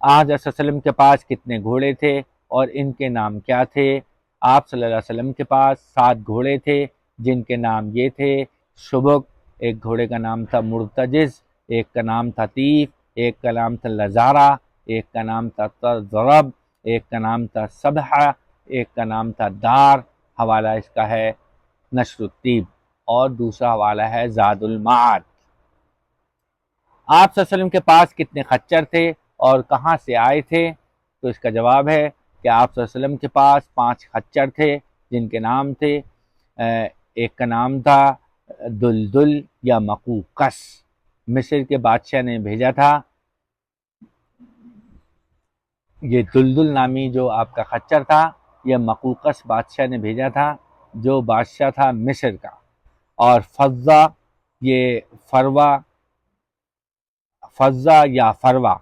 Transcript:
آج صلی اللہ علیہ وسلم کے پاس کتنے گھوڑے تھے اور ان کے نام کیا تھے؟ آپ صلی اللہ علیہ وسلم کے پاس 7 گھوڑے تھے جن کے نام یہ تھے: شبک، ایک گھوڑے کا نام تھا مرتجز، ایک کا نام تھا تیف، ایک کا نام تھا لزارہ، ایک کا نام تھا ضرب، ایک کا نام تھا سبحہ، ایک کا نام تھا دار۔ حوالہ اس کا ہے نشر الطیب، اور دوسرا حوالہ ہے زاد المعاد۔ آپ صلی اللہ علیہ وسلم کے پاس کتنے خچر تھے اور کہاں سے آئے تھے؟ تو اس کا جواب ہے کہ آپ صلی اللہ علیہ وسلم کے پاس 5 خچر تھے جن کے نام تھے ایک کا نام تھا دلدل یا مقوقس، مصر کے بادشاہ نے بھیجا تھا۔ یہ دلدل نامی جو آپ کا خچر تھا یہ مقوقس بادشاہ نے بھیجا تھا جو بادشاہ تھا مصر کا۔ اور فضہ، یہ فروہ، فضہ یا فروہ